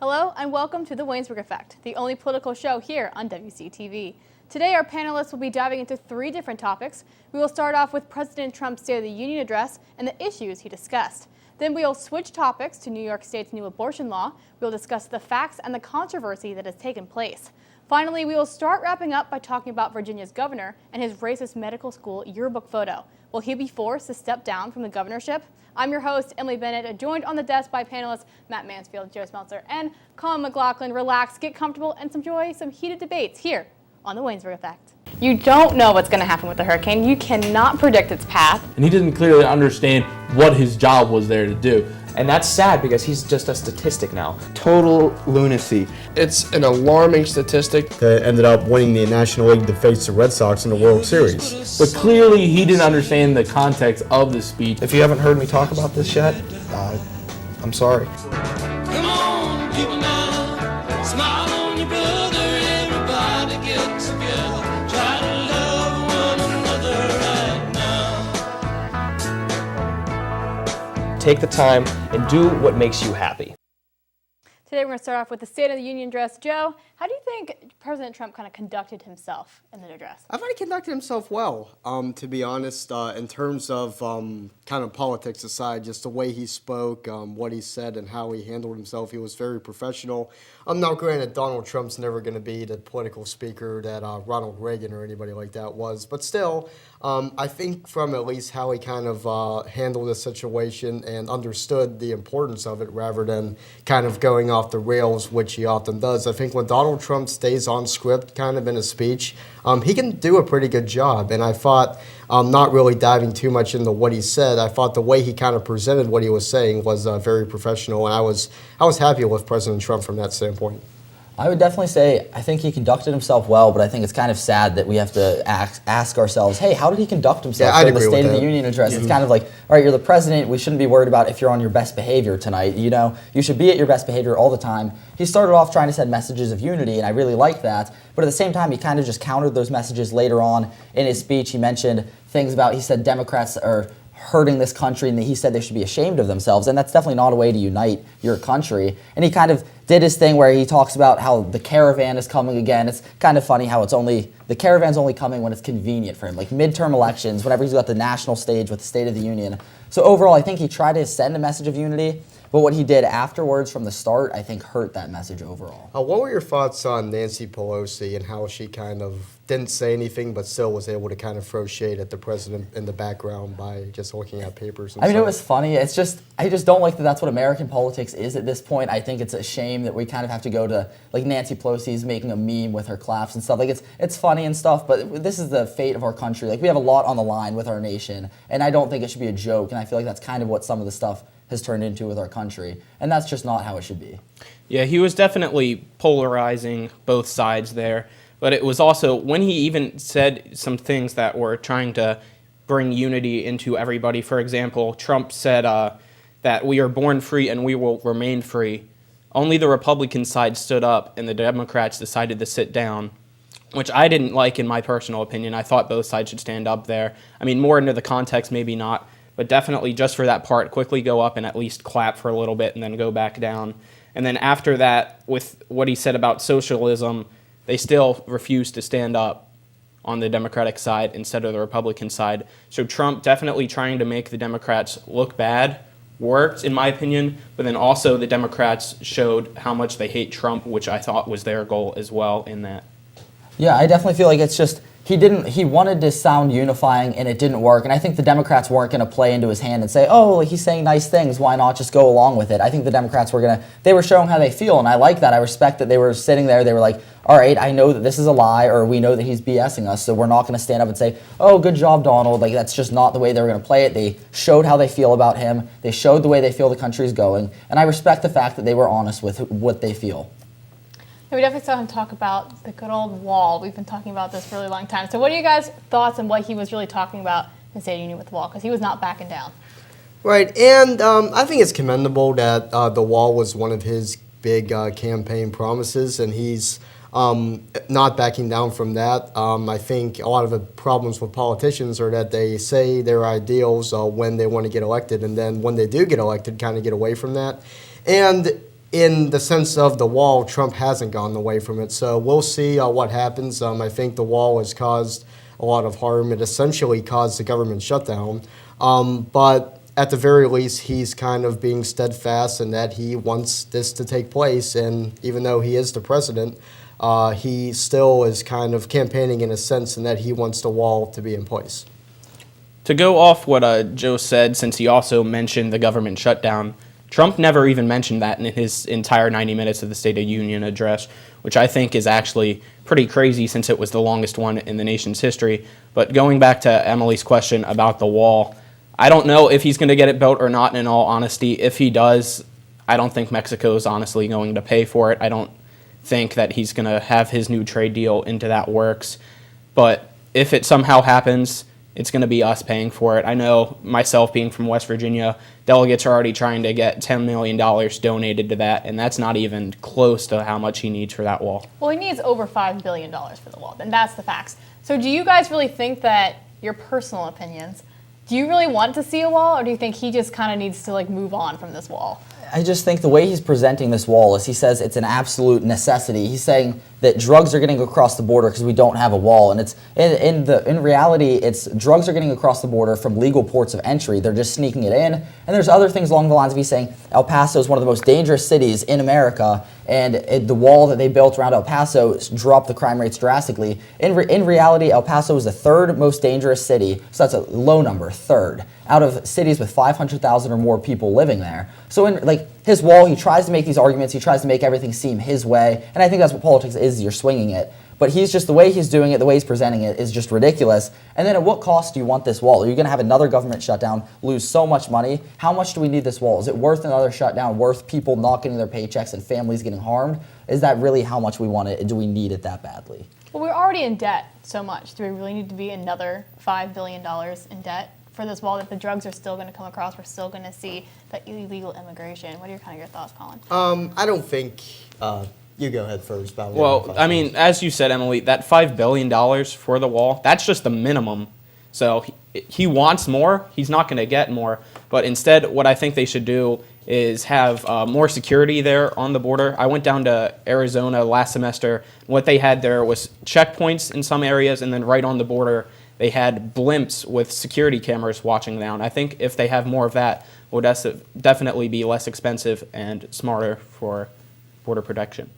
Hello and welcome to the Waynesburg Effect, the only political show here on WCTV. Today our panelists will be diving into 3 different topics. We will start off with President Trump's State of the Union address and the issues he discussed. Then we will switch topics to New York State's new abortion law. We will discuss the facts and the controversy that has taken place. Finally, we will start wrapping up by talking about Virginia's governor and his racist medical school yearbook photo. Will he be forced to step down from the governorship? I'm your host, Emily Bennett, joined on the desk by panelists Matt Mansfield, Joe Smeltzer, and Colin McLaughlin. Relax, get comfortable, and enjoy some heated debates here on the Waynesburg Effect. You don't know what's going to happen with the hurricane. You cannot predict its path. And he didn't clearly understand what his job was there to do. And that's sad because he's just a statistic now. Total lunacy. It's an alarming statistic. That ended up winning the National League to face the Red Sox in the World Series. But clearly he didn't understand the context of the speech. If you haven't heard me talk about this yet, I'm sorry. Come on, people now, smile on your brother, everybody get together, try to love one another right now. Take the time and do what makes you happy. Today we're going to start off with the State of the Union address. Joe, how do you think President Trump kind of conducted himself in the address? I thought he conducted himself well, to be honest, in terms of kind of politics aside, just the way he spoke, what he said, and how he handled himself. He was very professional. Now, granted, Donald Trump's never going to be the political speaker that Ronald Reagan or anybody like that was, but still, I think from at least how he kind of handled the situation and understood the importance of it rather than kind of going off the rails, which he often does. I think when Donald Trump stays on script kind of in a speech, he can do a pretty good job. And I thought, not really diving too much into what he said, I thought the way he kind of presented what he was saying was very professional, and I was happy with President Trump from that standpoint. I would definitely say I think he conducted himself well, but I think it's kind of sad that we have to ask ourselves, hey, how did he conduct himself during the State of the Union address? It's kind of like, all right, you're the president. We shouldn't be worried about if you're on your best behavior tonight. You know, you should be at your best behavior all the time. He started off trying to send messages of unity, and I really liked that. But at the same time, he kind of just countered those messages later on in his speech. He mentioned things about, he said Democrats are hurting this country, and he said they should be ashamed of themselves, and that's definitely not a way to unite your country. And he kind of did his thing where he talks about how the caravan is coming again. It's kind of funny how the caravan's only coming when it's convenient for him, like midterm elections, whenever he's got the national stage with the State of the Union. So overall, I think he tried to send a message of unity, but what he did afterwards from the start, I think, hurt that message overall. What were your thoughts on Nancy Pelosi and how she kind of didn't say anything but still was able to kind of throw shade at the president in the background by just looking at papers and I mean, stuff? it was funny. It's just, I just don't like that that's what American politics is at this point. I think it's a shame that we kind of have to go to, like, Nancy Pelosi's making a meme with her claps and stuff. Like, it's funny and stuff, but this is the fate of our country. Like, we have a lot on the line with our nation, and I don't think it should be a joke, and I feel like that's kind of what some of the stuff has turned into with our country, and that's just not how it should be. Yeah, he was definitely polarizing both sides there, but it was also when he even said some things that were trying to bring unity into everybody. For example, Trump said that we are born free and we will remain free. Only the Republican side stood up and the Democrats decided to sit down, which I didn't like in my personal opinion. I thought both sides should stand up there. I mean, more into the context, maybe not, but definitely just for that part, quickly go up and at least clap for a little bit and then go back down. And then after that, with what he said about socialism, they still refused to stand up on the Democratic side instead of the Republican side. So Trump definitely trying to make the Democrats look bad worked, in my opinion, but then also the Democrats showed how much they hate Trump, which I thought was their goal as well in that. Yeah, I definitely feel like it's just, he wanted to sound unifying and it didn't work, and I think the Democrats weren't going to play into his hand and say, oh, like, he's saying nice things, why not just go along with it? I think the Democrats they were showing how they feel, and I like that. I respect that they were sitting there, they were like, all right, I know that this is a lie, or we know that he's BSing us, so we're not going to stand up and say, oh, good job, Donald. Like, that's just not the way they were going to play it. They showed how they feel about him, they showed the way they feel the country's going, and I respect the fact that they were honest with what they feel. We definitely saw him talk about the good old wall. We've been talking about this for a really long time. So what are you guys' thoughts on what he was really talking about in the State of the Union with the wall? Because he was not backing down. Right, and I think it's commendable that the wall was one of his big campaign promises, and he's not backing down from that. I think a lot of the problems with politicians are that they say their ideals when they want to get elected, and then when they do get elected, kind of get away from that. And in the sense of the wall, Trump hasn't gone away from it. So we'll see what happens. I think the wall has caused a lot of harm. It essentially caused the government shutdown. But at the very least, he's kind of being steadfast in that he wants this to take place. And even though he is the president, he still is kind of campaigning in a sense in that he wants the wall to be in place. To go off what Joe said, since he also mentioned the government shutdown, Trump never even mentioned that in his entire 90 minutes of the State of Union address, which I think is actually pretty crazy since it was the longest one in the nation's history. But going back to Emily's question about the wall, I don't know if he's going to get it built or not, in all honesty. If he does, I don't think Mexico's honestly going to pay for it. I don't think that he's going to have his new trade deal into that works. But if it somehow happens, it's going to be us paying for it. I know, myself being from West Virginia, delegates are already trying to get $10 million donated to that, and that's not even close to how much he needs for that wall. Well, he needs over $5 billion for the wall, and that's the facts. So do you guys really think that, your personal opinions, do you really want to see a wall, or do you think he just kind of needs to like move on from this wall? I just think the way he's presenting this wall is he says it's an absolute necessity. He's saying that drugs are getting across the border because we don't have a wall, and it's in reality, it's drugs are getting across the border from legal ports of entry. They're just sneaking it in, and there's other things along the lines of he's saying El Paso is one of the most dangerous cities in America, and the wall that they built around El Paso dropped the crime rates drastically. In reality, El Paso is the third most dangerous city, so that's a low number, third, out of cities with 500,000 or more people living there. So in his wall, he tries to make these arguments, he tries to make everything seem his way, and I think that's what politics is, you're swinging it. But he's just, the way he's doing it, the way he's presenting it is just ridiculous. And then at what cost do you want this wall? Are you going to have another government shutdown, lose so much money? How much do we need this wall? Is it worth another shutdown, worth people not getting their paychecks and families getting harmed? Is that really how much we want it? Do we need it that badly? Well, we're already in debt so much. Do we really need to be another $5 billion in debt for this wall that the drugs are still going to come across? We're still going to see that illegal immigration. What are your thoughts, Colin? I don't think... you go ahead first. Well, I mean, as you said, Emily, that $5 billion for the wall, that's just the minimum. So he wants more. He's not going to get more. But instead, what I think they should do is have more security there on the border. I went down to Arizona last semester. What they had there was checkpoints in some areas, and then right on the border, they had blimps with security cameras watching down. I think if they have more of that, it would definitely be less expensive and smarter for border protection.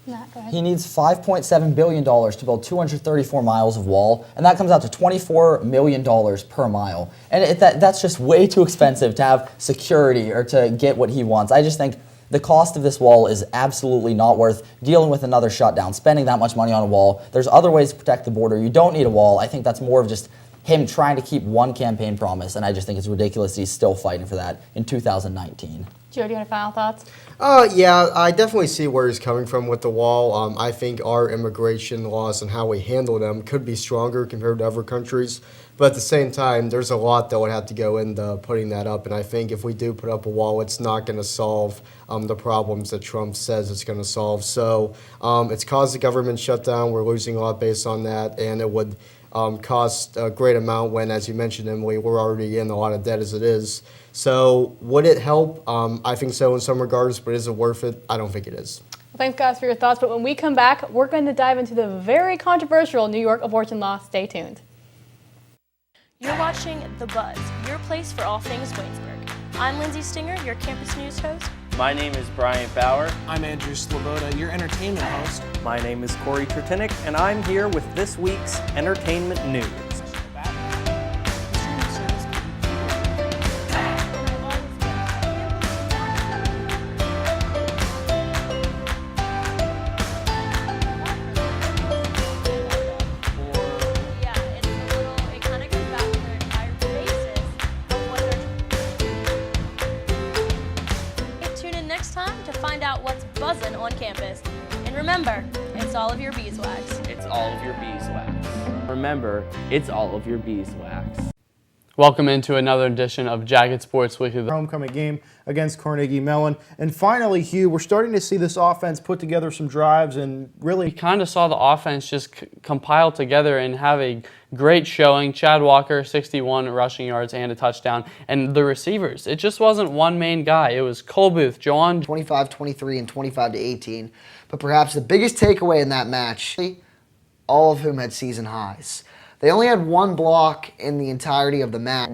Matt, go ahead. He needs $5.7 billion to build 234 miles of wall, and that comes out to $24 million per mile. And that's just way too expensive to have security or to get what he wants. I just think the cost of this wall is absolutely not worth dealing with another shutdown, spending that much money on a wall. There's other ways to protect the border. You don't need a wall. I think that's more of just him trying to keep one campaign promise, and I just think it's ridiculous he's still fighting for that in 2019. Joe, do you have any final thoughts? Yeah, I definitely see where he's coming from with the wall. I think our immigration laws and how we handle them could be stronger compared to other countries. But at the same time, there's a lot that would have to go into putting that up. And I think if we do put up a wall, it's not going to solve the problems that Trump says it's going to solve. So it's caused the government shutdown. We're losing a lot based on that. And it would cost a great amount when, as you mentioned, Emily, we're already in a lot of debt as it is. So would it help? I think so in some regards, but is it worth it? I don't think it is. Well, thanks, guys, for your thoughts. But when we come back, we're going to dive into the very controversial New York abortion law. Stay tuned. You're watching The Buzz, your place for all things Waynesburg. I'm Lindsay Stinger, your campus news host. My name is Brian Bauer. I'm Andrew Sloboda, your entertainment host. My name is Corey Tretinik, and I'm here with this week's entertainment news. On campus. And remember, it's all of your beeswax. It's all of your beeswax. Remember, it's all of your beeswax. Welcome into another edition of Jagged Sports Weekly. The homecoming game against Carnegie Mellon. And finally, Hugh, we're starting to see this offense put together some drives and really... We kind of saw the offense just compile together and have a great showing. Chad Walker, 61 rushing yards and a touchdown. And the receivers, it just wasn't one main guy. It was Cole Booth, Jawan... 25-23 and 25-18. But perhaps the biggest takeaway in that match, all of whom had season highs. They only had one block in the entirety of the match.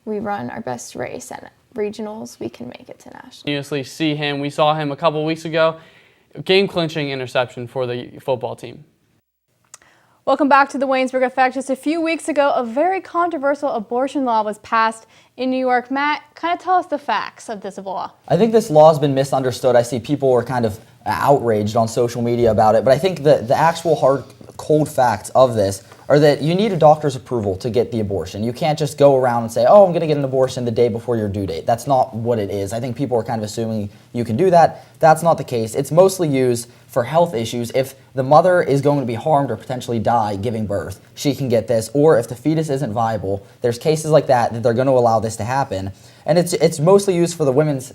We run our best race at regionals, we can make it to nationals. Continuously see him. We saw him a couple weeks ago. Game-clinching interception for the football team. Welcome back to the Waynesburg Effect. Just a few weeks ago, a very controversial abortion law was passed in New York. Matt, kind of tell us the facts of this law. I think this law has been misunderstood. I see people were kind of outraged on social media about it, but I think the actual cold facts of this are that you need a doctor's approval to get the abortion. You can't just go around and say, oh, I'm going to get an abortion the day before your due date. That's not what it is. I think people are kind of assuming you can do that. That's not the case. It's mostly used for health issues. If the mother is going to be harmed or potentially die giving birth, she can get this. Or if the fetus isn't viable, there's cases like that they're going to allow this to happen. And it's mostly used for the women's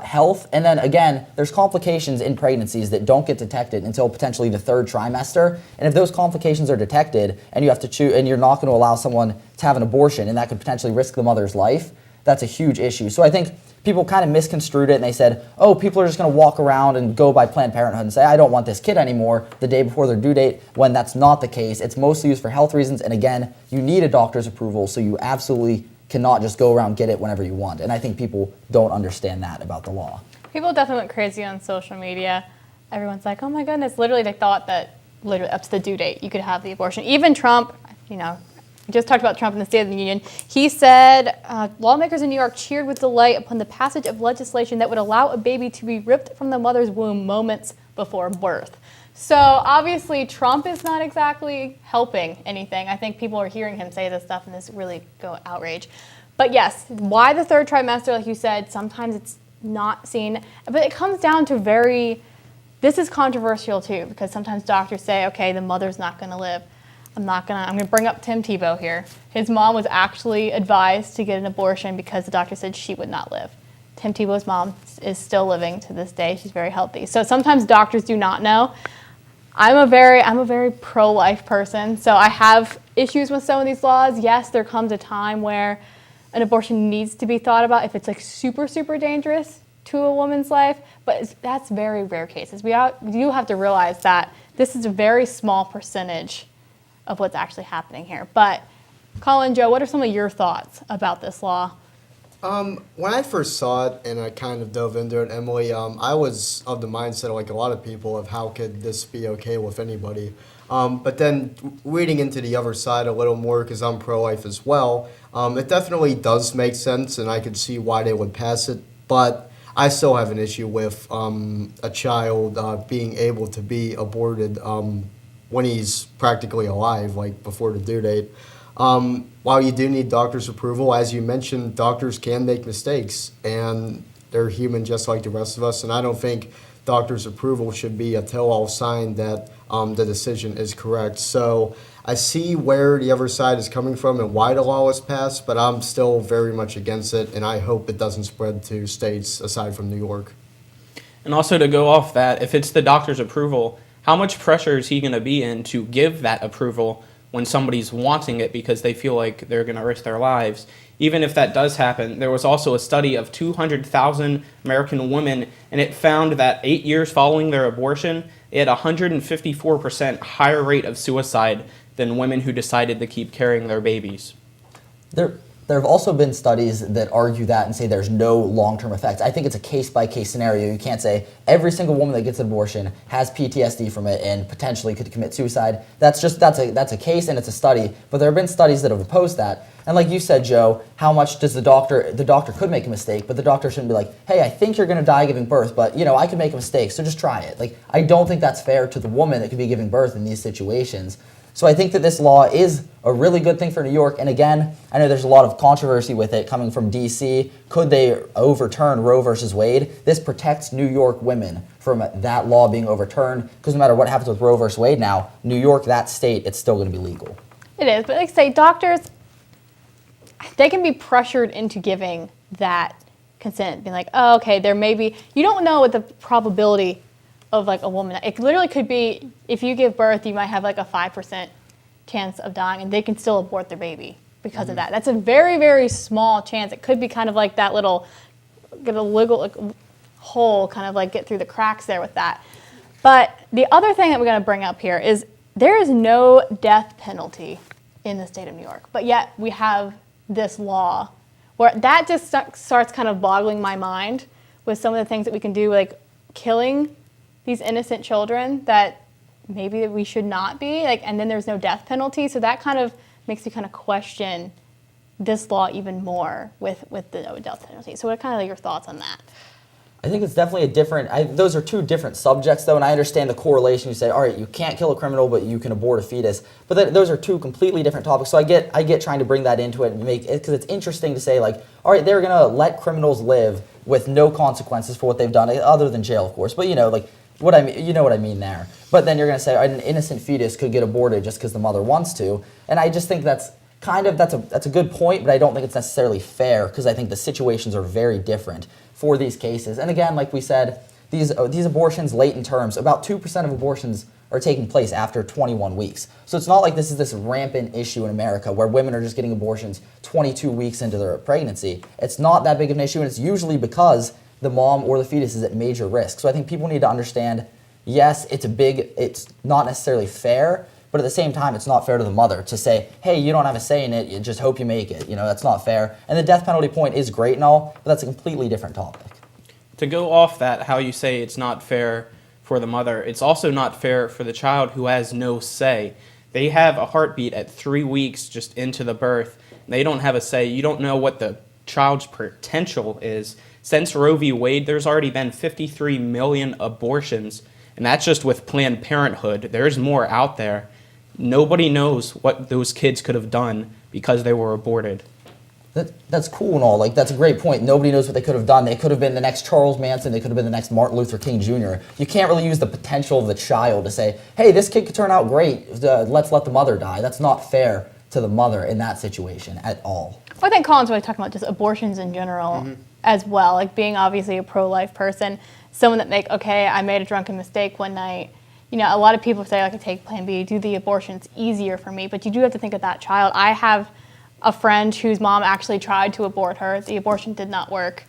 health, and then again, there's complications in pregnancies that don't get detected until potentially the third trimester. And if those complications are detected, and you have to choose, and you're not going to allow someone to have an abortion, and that could potentially risk the mother's life, that's a huge issue. So I think people kind of misconstrued it, and they said, oh, people are just going to walk around and go by Planned Parenthood and say, I don't want this kid anymore the day before their due date, when that's not the case. It's mostly used for health reasons, and again, you need a doctor's approval, so you absolutely cannot just go around and get it whenever you want. And I think people don't understand that about the law. People definitely went crazy on social media. Everyone's like, oh my goodness. Literally, they thought that literally up to the due date, you could have the abortion. Even Trump, we just talked about Trump in the State of the Union. He said lawmakers in New York cheered with delight upon the passage of legislation that would allow a baby to be ripped from the mother's womb moments before birth. So obviously Trump is not exactly helping anything. I think people are hearing him say this stuff and this really go outrage. But yes, why the third trimester, like you said, sometimes it's not seen. But it comes down to this is controversial too, because sometimes doctors say, okay, the mother's not going to live. I'm going to bring up Tim Tebow here. His mom was actually advised to get an abortion because the doctor said she would not live. Tim Tebow's mom is still living to this day. She's very healthy. So sometimes doctors do not know. I'm a very pro-life person, so I have issues with some of these laws. Yes, there comes a time where an abortion needs to be thought about if it's like super, super dangerous to a woman's life, but that's very rare cases. We do have to realize that this is a very small percentage of what's actually happening here. But Colin, Joe, what are some of your thoughts about this law? When I first saw it and I kind of dove into it, Emily, I was of the mindset, like a lot of people, of how could this be okay with anybody. But then reading into the other side a little more, because I'm pro-life as well, it definitely does make sense, and I could see why they would pass it. But I still have an issue with a child being able to be aborted when he's practically alive, like before the due date. While you do need doctor's approval, as you mentioned, doctors can make mistakes, and they're human just like the rest of us, and I don't think doctor's approval should be a tell-all sign that the decision is correct. So I see where the other side is coming from and why the law was passed, but I'm still very much against it, and I hope it doesn't spread to states aside from New York. And also to go off that, if it's the doctor's approval, how much pressure is he going to be in to give that approval when somebody's wanting it because they feel like they're going to risk their lives? Even if that does happen, there was also a study of 200,000 American women, and it found that 8 years following their abortion, it had a 154% higher rate of suicide than women who decided to keep carrying their babies. There have also been studies that argue that and say there's no long-term effects. I think it's a case-by-case scenario. You can't say every single woman that gets an abortion has PTSD from it and potentially could commit suicide. That's a case and it's a study. But there have been studies that have opposed that. And like you said, Joe, how much does the doctor could make a mistake, but the doctor shouldn't be like, hey, I think you're going to die giving birth, but I could make a mistake, so just try it. Like, I don't think that's fair to the woman that could be giving birth in these situations. So I think that this law is a really good thing for New York. And again, I know there's a lot of controversy with it coming from D.C. Could they overturn Roe versus Wade? This protects New York women from that law being overturned, because no matter what happens with Roe versus Wade now, New York, that state, it's still going to be legal. It is, but like I say, doctors, they can be pressured into giving that consent, being like, oh, okay, there may be, you don't know what the probability of like a woman, it literally could be, if you give birth, you might have like a 5% chance of dying, and they can still abort their baby because of that. That's a very, very small chance. It could be kind of like that little, get a little hole, kind of like get through the cracks there with that. But the other thing that we're going to bring up here is there is no death penalty in the state of New York, but yet we have this law where that just starts kind of boggling my mind with some of the things that we can do, like killing these innocent children that maybe we should not be, like, and then there's no death penalty. So that kind of makes me kind of question this law even more with the no death penalty. So what are kind of like your thoughts on that? I think it's definitely a different, those are two different subjects though, and I understand the correlation. You say, all right, you can't kill a criminal, but you can abort a fetus. But those are two completely different topics. So I get trying to bring that into it and make it, because it's interesting to say like, all right, they're gonna let criminals live with no consequences for what they've done, other than jail, of course. But you know, like what I mean, you know what I mean there. But then you're gonna say an innocent fetus could get aborted just because the mother wants to, and I just think that's a good point, but I don't think it's necessarily fair, because I think the situations are very different for these cases. And again, like we said, these abortions late in terms, about 2% of abortions are taking place after 21 weeks. So it's not like this is this rampant issue in America where women are just getting abortions 22 weeks into their pregnancy. It's not that big of an issue, and it's usually because the mom or the fetus is at major risk. So I think people need to understand, yes, it's not necessarily fair, but at the same time, it's not fair to the mother to say, hey, you don't have a say in it, you just hope you make it. You know, that's not fair. And the death penalty point is great and all, but that's a completely different topic. To go off that, how you say it's not fair for the mother, it's also not fair for the child who has no say. They have a heartbeat at 3 weeks just into the birth. They don't have a say. You don't know what the child's potential is. Since Roe v. Wade, there's already been 53 million abortions, and that's just with Planned Parenthood. There's more out there. Nobody knows what those kids could have done because they were aborted. That's cool and all. Like, that's a great point. Nobody knows what they could have done. They could have been the next Charles Manson. They could have been the next Martin Luther King Jr. You can't really use the potential of the child to say, hey, this kid could turn out great. Let's let the mother die. That's not fair to the mother in that situation at all. I think Colin's really talking about just abortions in general as well. Like, being obviously a pro-life person, someone that okay, I made a drunken mistake one night. You know, a lot of people say, like, I take Plan B, do the abortion, it's easier for me. But you do have to think of that child. I have a friend whose mom actually tried to abort her. The abortion did not work.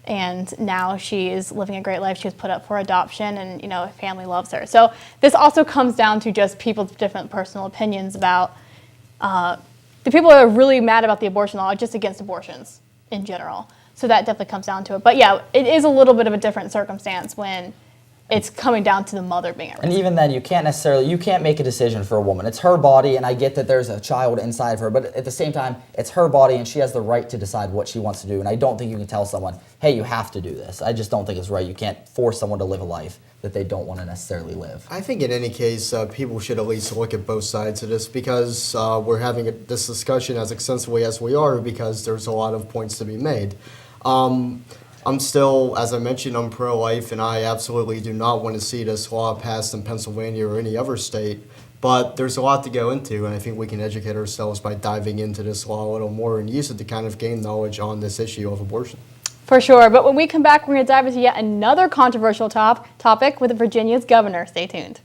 And now she is living a great life. She was put up for adoption, and, you know, family loves her. So this also comes down to just people's different personal opinions about the people that are really mad about the abortion law are just against abortions in general. So that definitely comes down to it. But yeah, it is a little bit of a different circumstance when it's coming down to the mother being at risk. And even then, you can't make a decision for a woman. It's her body, and I get that there's a child inside of her, but at the same time, it's her body, and she has the right to decide what she wants to do. And I don't think you can tell someone, hey, you have to do this. I just don't think it's right. You can't force someone to live a life that they don't want to necessarily live. I think in any case, people should at least look at both sides of this, because we're having this discussion as extensively as we are, because there's a lot of points to be made. I'm still, as I mentioned, I'm pro-life, and I absolutely do not want to see this law passed in Pennsylvania or any other state. But there's a lot to go into, and I think we can educate ourselves by diving into this law a little more and use it to kind of gain knowledge on this issue of abortion. For sure. But when we come back, we're going to dive into yet another controversial topic with Virginia's governor. Stay tuned.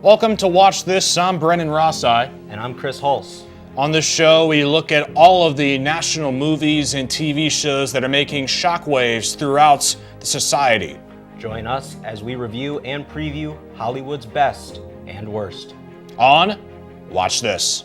Welcome to Watch This. I'm Brennan Rossai. And I'm Chris Hulse. On this show, we look at all of the national movies and TV shows that are making shockwaves throughout the society. Join us as we review and preview Hollywood's best and worst. On Watch This.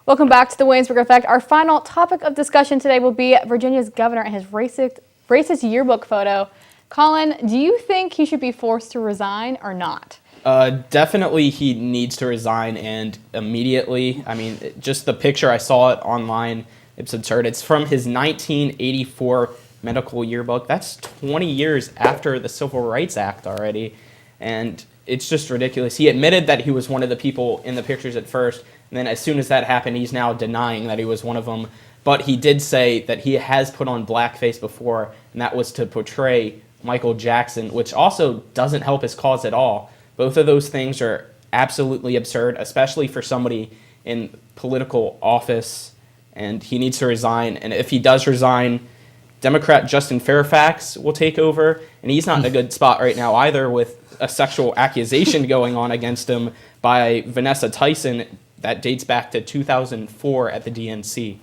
Welcome back to the Waynesburg Effect. Our final topic of discussion today will be Virginia's governor and his racist yearbook photo. Colin, do you think he should be forced to resign or not? Definitely he needs to resign, and immediately. I mean, just the picture, I saw it online. It's absurd. It's from his 1984 medical yearbook. That's 20 years after the Civil Rights Act already, and it's just ridiculous. He admitted that he was one of the people in the pictures at first, and then as soon as that happened, he's now denying that he was one of them. But he did say that he has put on blackface before, and that was to portray Michael Jackson, which also doesn't help his cause at all. Both of those things are absolutely absurd, especially for somebody in political office, and he needs to resign. And if he does resign, Democrat Justin Fairfax will take over, and he's not in a good spot right now either, with a sexual accusation going on against him by Vanessa Tyson that dates back to 2004 at the DNC.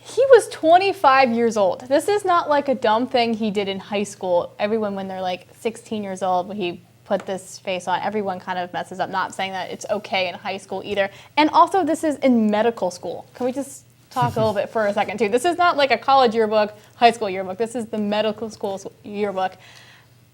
He was 25 years old. This is not like a dumb thing he did in high school. Everyone, when they're like 16 years old, when he put this face on, everyone kind of messes up. Not saying that it's okay in high school either. And also, this is in medical school. Can we just talk a little bit for a second, too? This is not like a college yearbook, high school yearbook. This is the medical school yearbook.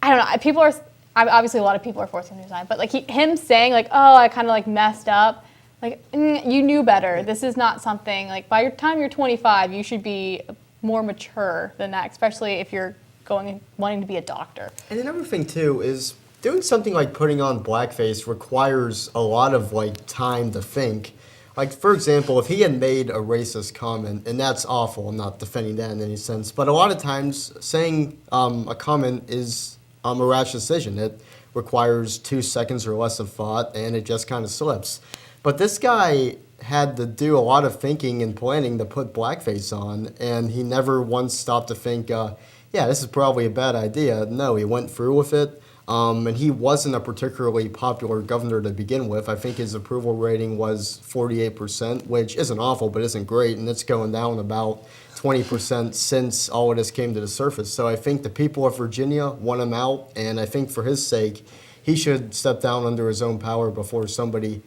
I don't know. Obviously, a lot of people are forcing him to resign. But like him saying, like, oh, I kind of like messed up. Like, you knew better. This is not something, like, by your time you're 25, you should be more mature than that, especially if you're wanting to be a doctor. And another thing, too, is doing something like putting on blackface requires a lot of, like, time to think. Like, for example, if he had made a racist comment, and that's awful, I'm not defending that in any sense, but a lot of times saying a comment is a rash decision. It requires 2 seconds or less of thought, and it just kind of slips. But this guy had to do a lot of thinking and planning to put blackface on, and he never once stopped to think, yeah, this is probably a bad idea. No, he went through with it, and he wasn't a particularly popular governor to begin with. I think his approval rating was 48%, which isn't awful, but isn't great, and it's going down about 20% since all of this came to the surface. So I think the people of Virginia want him out, and I think for his sake, he should step down under his own power before somebody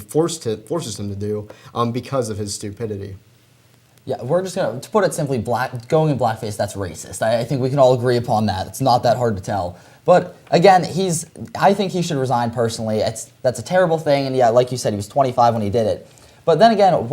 forces him to do because of his stupidity. Yeah, we're just to put it simply, going in blackface, that's racist. I think we can all agree upon that. It's not that hard to tell. But again, I think he should resign personally. That's a terrible thing, and yeah, like you said, he was 25 when he did it. But then again,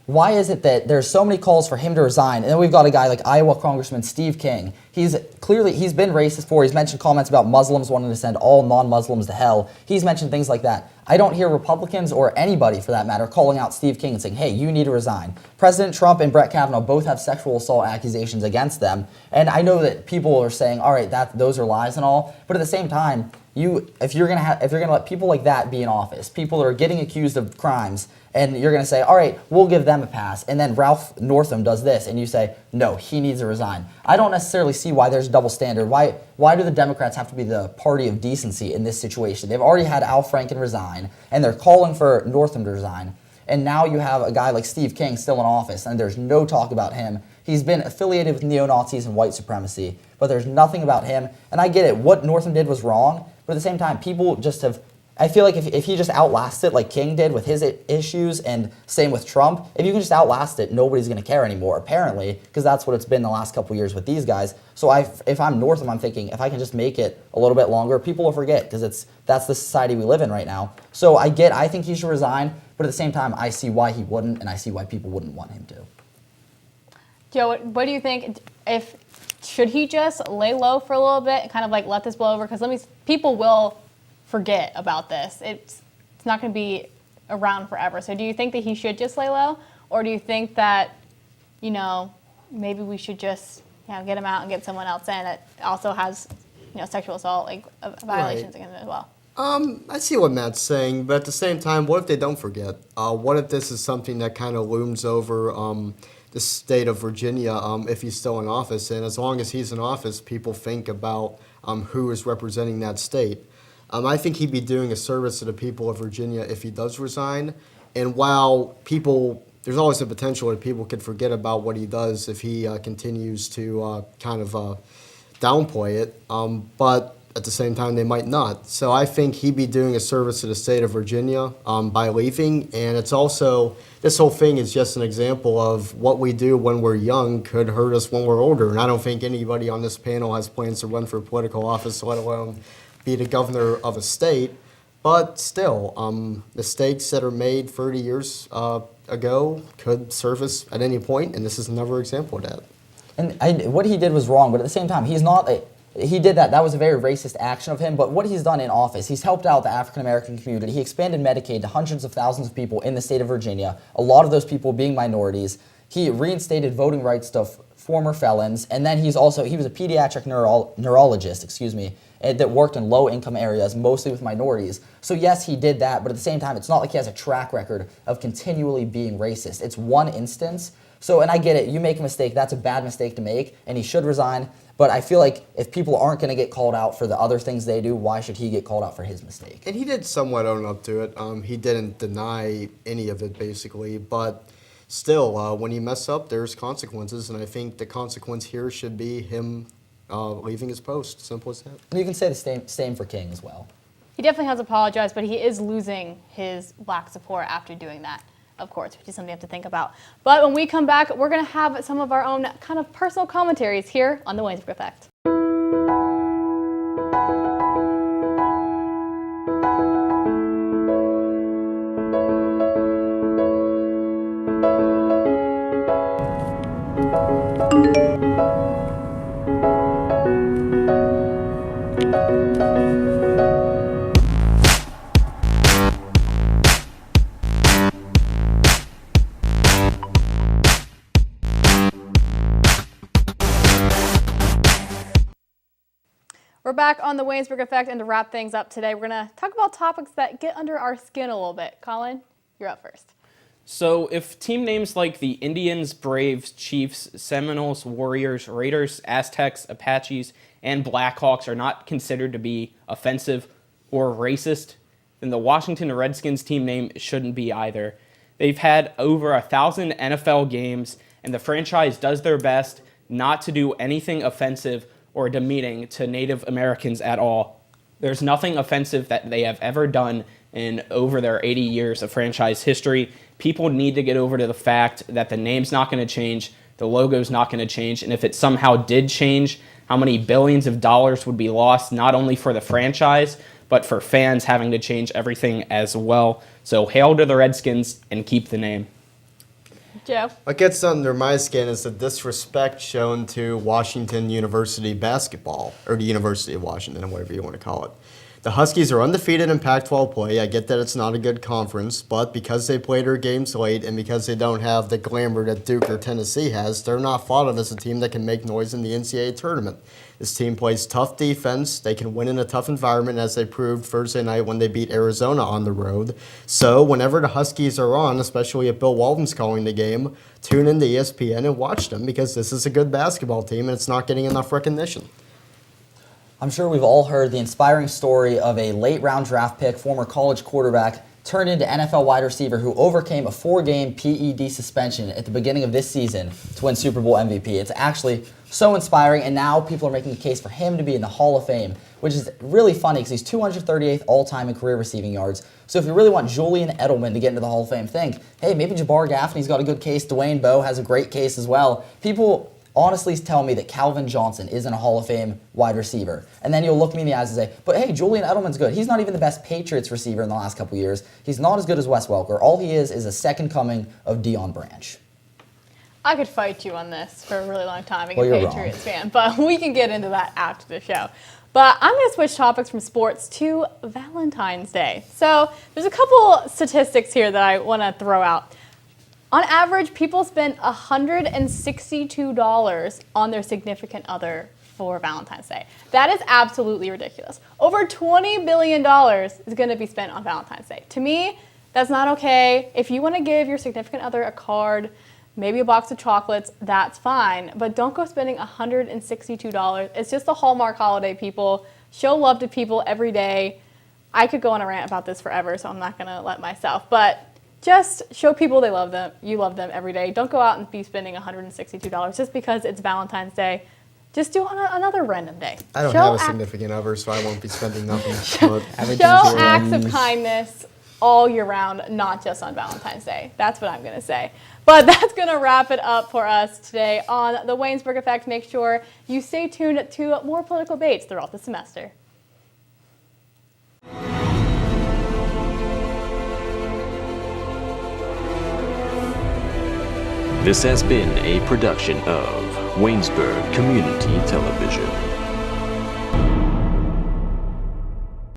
why is it that there's so many calls for him to resign? And then we've got a guy like Iowa Congressman Steve King. He's been racist before. He's mentioned comments about Muslims wanting to send all non-Muslims to hell. He's mentioned things like that. I don't hear Republicans or anybody, for that matter, calling out Steve King and saying, hey, you need to resign. President Trump and Brett Kavanaugh both have sexual assault accusations against them. And I know that people are saying, all right, those are lies and all. But at the same time, if you're gonna let people like that be in office, people that are getting accused of crimes, and you're going to say, all right, we'll give them a pass, and then Ralph Northam does this, and you say, no, he needs to resign. I don't necessarily see why there's a double standard. Why do the Democrats have to be the party of decency in this situation? They've already had Al Franken resign, and they're calling for Northam to resign, and now you have a guy like Steve King still in office, and there's no talk about him. He's been affiliated with neo-Nazis and white supremacy, but there's nothing about him, and I get it. What Northam did was wrong, but at the same time, people just have... I feel like if he just outlasts it like King did with his issues, and same with Trump, if you can just outlast it, nobody's going to care anymore, apparently, because that's what it's been the last couple years with these guys. So if I'm Northam, I'm thinking, if I can just make it a little bit longer, people will forget, because that's the society we live in right now. So I think he should resign, but at the same time, I see why he wouldn't, and I see why people wouldn't want him to. Joe, what do you think? Should he just lay low for a little bit and kind of like let this blow over? Because people will forget about this. It's not going to be around forever. So do you think that he should just lay low? Or do you think that, maybe we should just get him out and get someone else in that also has, sexual assault violations against him as well? I see what Matt's saying, but at the same time, what if they don't forget? What if this is something that kind of looms over the state of Virginia if he's still in office? And as long as he's in office, people think about who is representing that state. I think he'd be doing a service to the people of Virginia if he does resign. And while there's always the potential that people could forget about what he does if he continues to kind of downplay it. But at the same time they might not. So I think he'd be doing a service to the state of Virginia by leaving. And it's also, this whole thing is just an example of what we do when we're young could hurt us when we're older. And I don't think anybody on this panel has plans to run for political office, let alone be the governor of a state. But still, mistakes that are made 30 years ago could surface at any point, and this is another example of that. And what he did was wrong, but at the same time, he did that. That was a very racist action of him, but what he's done in office, he's helped out the African-American community. He expanded Medicaid to hundreds of thousands of people in the state of Virginia, a lot of those people being minorities. He reinstated voting rights to former felons, and then he was a pediatric neurologist, that worked in low-income areas, mostly with minorities. So yes, he did that, but at the same time, it's not like he has a track record of continually being racist. It's one instance. So, and I get it, you make a mistake, that's a bad mistake to make, and he should resign. But I feel like if people aren't going to get called out for the other things they do, why should he get called out for his mistake? And he did somewhat own up to it. He didn't deny any of it, basically. But still, when you mess up, there's consequences. And I think the consequence here should be him leaving his post. Simple as that. And you can say the same for King as well. He definitely has apologized, but he is losing his black support after doing that, of course, which is something you have to think about. But when we come back, we're going to have some of our own kind of personal commentaries here on the Waynesburg Effect. We're back on the Waynesburg Effect, and to wrap things up today, we're going to talk about topics that get under our skin a little bit. Colin, you're up first. So if team names like the Indians, Braves, Chiefs, Seminoles, Warriors, Raiders, Aztecs, Apaches, and Blackhawks are not considered to be offensive or racist, then the Washington Redskins team name shouldn't be either. They've had over 1,000 NFL games, and the franchise does their best not to do anything offensive or demeaning to Native Americans at all. There's nothing offensive that they have ever done in over their 80 years of franchise history. People need to get over to the fact that the name's not going to change, the logo's not going to change, and if it somehow did change, how many billions of dollars would be lost, not only for the franchise, but for fans having to change everything as well. So hail to the Redskins and keep the name. Joe? What gets under my skin is the disrespect shown to Washington University basketball, or the University of Washington, whatever you want to call it. The Huskies are undefeated in Pac-12 play. I get that it's not a good conference, but because they play their games late and because they don't have the glamour that Duke or Tennessee has, they're not thought of as a team that can make noise in the NCAA tournament. This team plays tough defense. They can win in a tough environment, as they proved Thursday night when they beat Arizona on the road. So whenever the Huskies are on, especially if Bill Walton's calling the game, tune into ESPN and watch them, because this is a good basketball team and it's not getting enough recognition. I'm sure we've all heard the inspiring story of a late-round draft pick, former college quarterback, turned into NFL wide receiver who overcame a 4-game PED suspension at the beginning of this season to win Super Bowl MVP. It's actually so inspiring, and now people are making a case for him to be in the Hall of Fame, which is really funny because he's 238th all-time in career receiving yards. So if you really want Julian Edelman to get into the Hall of Fame, think, hey, maybe Jabbar Gaffney's got a good case, Dwayne Bowe has a great case as well. People honestly tell me that Calvin Johnson isn't a Hall of Fame wide receiver. And then you'll look me in the eyes and say, but hey, Julian Edelman's good. He's not even the best Patriots receiver in the last couple years. He's not as good as Wes Welker. All he is a second coming of Deion Branch. I could fight you on this for a really long time, being Well, a Patriots fan, but we can get into that after the show. But I'm going to switch topics from sports to Valentine's Day. So there's a couple statistics here that I want to throw out. On average, people spend $162 on their significant other for Valentine's Day. That is absolutely ridiculous. Over $20 billion is going to be spent on Valentine's Day. To me, that's not okay. If you want to give your significant other a card, maybe a box of chocolates, that's fine. But don't go spending $162. It's just a Hallmark holiday, people. Show love to people every day. I could go on a rant about this forever, so I'm not going to let myself. But just show people they love them. You love them every day. Don't go out and be spending $162 just because it's Valentine's Day. just do on another random day. I don't have a significant other, so I won't be spending nothing. Show acts of kindness all year round, not just on Valentine's Day. That's what I'm going to say. But that's going to wrap it up for us today on the Waynesburg Effect. Make sure you stay tuned to more political debates throughout the semester. This has been a production of Waynesburg Community Television.